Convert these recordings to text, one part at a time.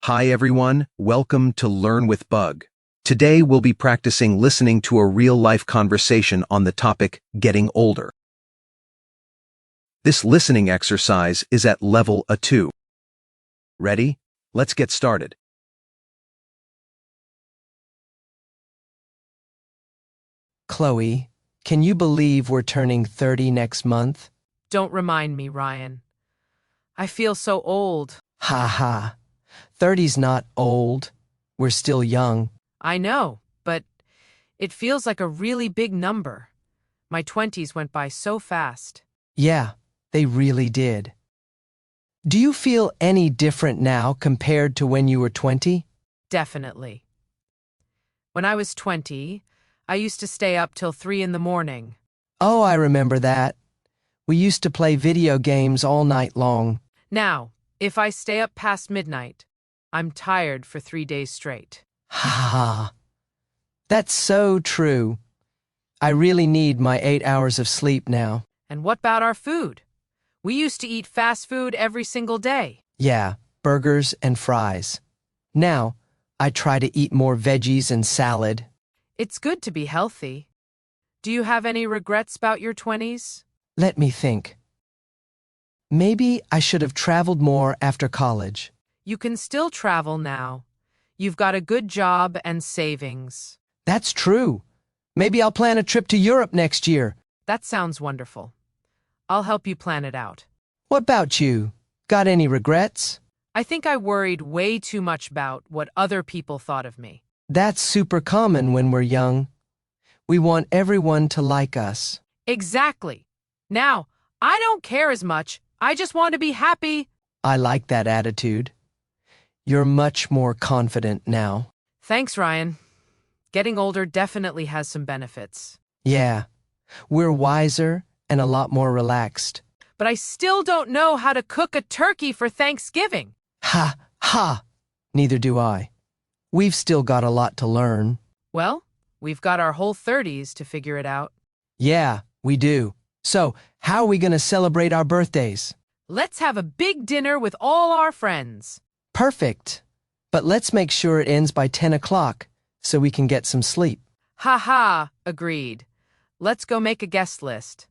Hi everyone, welcome to Learn with Bug. Today we'll be practicing listening to a real-life conversation on the topic getting older. This listening exercise is at level A2. Ready? Let's get started. Chloe, can you believe we're turning 30 next month? Don't remind me, Ryan. I feel so old. Ha ha. 30's not old. We're still young. I know, but it feels like a really big number. My 20s went by so fast. Yeah, they really did. Do you feel any different now compared to when you were 20? Definitely. When I was 20, I used to stay up till 3 in the morning. Oh, I remember that. We used to play video games all night long. Now, if I stay up past midnight, I'm tired for 3 days straight. Ha ha. That's so true. I really need my 8 hours of sleep now. And what about our food? We used to eat fast food every single day. Yeah, burgers and fries. Now, I try to eat more veggies and salad. It's good to be healthy. Do you have any regrets about your 20s? Let me think. Maybe I should have traveled more after college. You can still travel now. You've got a good job and savings. That's true. Maybe I'll plan a trip to Europe next year. That sounds wonderful. I'll help you plan it out. What about you? Got any regrets? I think I worried way too much about what other people thought of me. That's super common when we're young. We want everyone to like us. Exactly. Now, I don't care as much. I just want to be happy. I like that attitude. You're much more confident now. Thanks, Ryan. Getting older definitely has some benefits. Yeah, we're wiser and a lot more relaxed. But I still don't know how to cook a turkey for Thanksgiving. Ha, ha! Neither do I. We've still got a lot to learn. Well, we've got our whole 30s to figure it out. Yeah, we do. So, how are we going to celebrate our birthdays? Let's have a big dinner with all our friends. Perfect. But let's make sure it ends by 10 o'clock so we can get some sleep. Ha ha, agreed. Let's go make a guest list.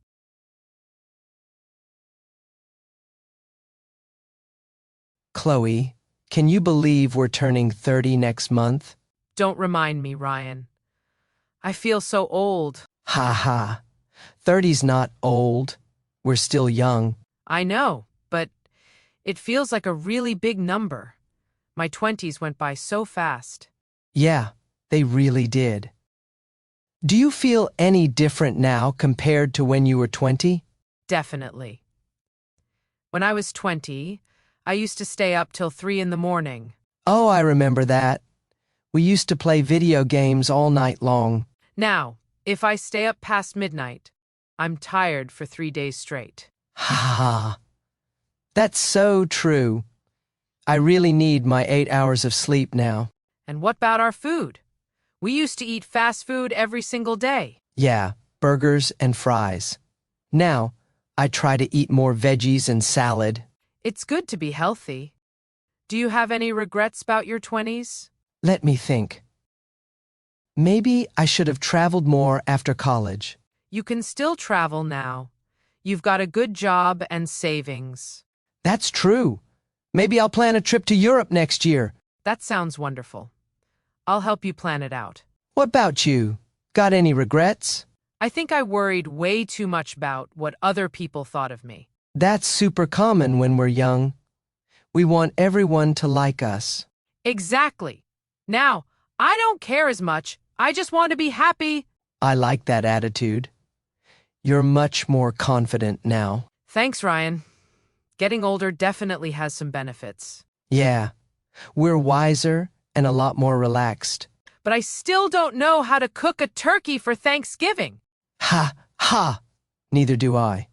Chloe, can you believe we're turning 30 next month? Don't remind me, Ryan. I feel so old. Ha ha. 30's not old. We're still young. I know, but it feels like a really big number. My 20s went by so fast. Yeah, they really did. Do you feel any different now compared to when you were 20? Definitely. When I was 20, I used to stay up till 3 in the morning. Oh, I remember that. We used to play video games all night long. Now, if I stay up past midnight, I'm tired for 3 days straight. Ha ha. That's so true. I really need my 8 hours of sleep now. And what about our food? We used to eat fast food every single day. Yeah, burgers and fries. Now, I try to eat more veggies and salad. It's good to be healthy. Do you have any regrets about your 20s? Let me think. Maybe I should have traveled more after college. You can still travel now. You've got a good job and savings. That's true. Maybe I'll plan a trip to Europe next year. That sounds wonderful. I'll help you plan it out. What about you? Got any regrets? I think I worried way too much about what other people thought of me. That's super common when we're young. We want everyone to like us. Exactly. Now, I don't care as much. I just want to be happy. I like that attitude. You're much more confident now. Thanks, Ryan. Getting older definitely has some benefits. Yeah, we're wiser and a lot more relaxed. But I still don't know how to cook a turkey for Thanksgiving. Ha, ha! Neither do I.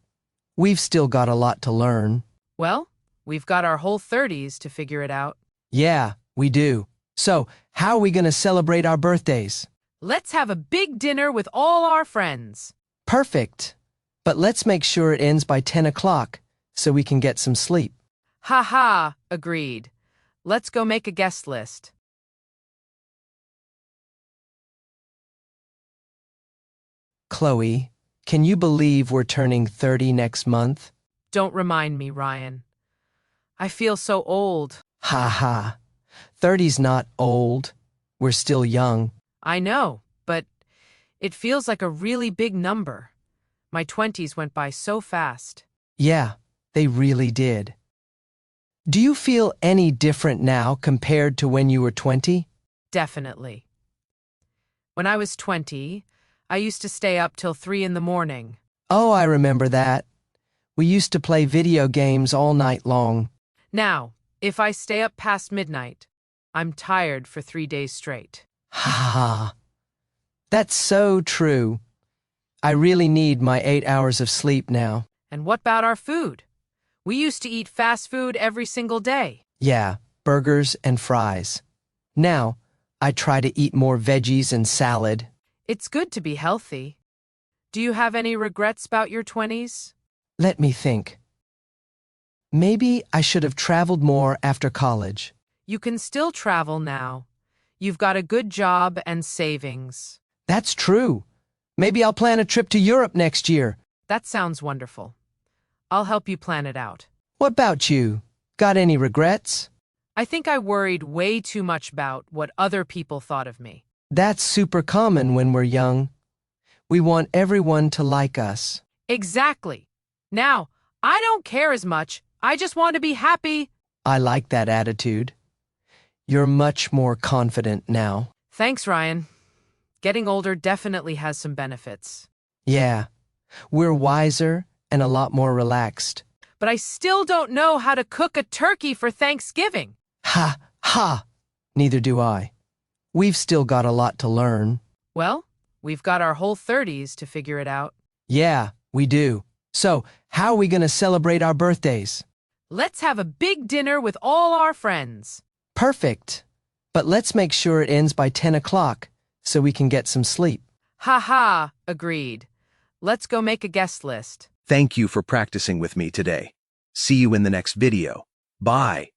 We've still got a lot to learn. Well, we've got our whole 30s to figure it out. Yeah, we do. So, how are we going to celebrate our birthdays? Let's have a big dinner with all our friends. Perfect. But let's make sure it ends by 10 o'clock so we can get some sleep. Ha ha, agreed. Let's go make a guest list. Chloe, can you believe we're turning 30 next month? Don't remind me, Ryan. I feel so old. Ha ha. 30's not old. We're still young. I know, but it feels like a really big number. My 20s went by so fast. Yeah, they really did. Do you feel any different now compared to when you were 20? Definitely. When I was 20, I used to stay up till 3 in the morning. Oh, I remember that. We used to play video games all night long. Now, if I stay up past midnight, I'm tired for 3 days straight. Ha ha. That's so true. I really need my 8 hours of sleep now. And what about our food? We used to eat fast food every single day. Yeah, burgers and fries. Now, I try to eat more veggies and salad. It's good to be healthy. Do you have any regrets about your 20s? Let me think. Maybe I should have traveled more after college. You can still travel now. You've got a good job and savings. That's true. Maybe I'll plan a trip to Europe next year. That sounds wonderful. I'll help you plan it out. What about you? Got any regrets? I think I worried way too much about what other people thought of me. That's super common when we're young. We want everyone to like us. Exactly. Now, I don't care as much. I just want to be happy. I like that attitude. You're much more confident now. Thanks, Ryan. Getting older definitely has some benefits. Yeah, we're wiser and a lot more relaxed. But I still don't know how to cook a turkey for Thanksgiving. Ha, ha! Neither do I. We've still got a lot to learn. Well, we've got our whole 30s to figure it out. Yeah, we do. So, how are we going to celebrate our birthdays? Let's have a big dinner with all our friends. Perfect. But let's make sure it ends by 10 o'clock so we can get some sleep. Ha ha, agreed. Let's go make a guest list. Thank you for practicing with me today. See you in the next video. Bye.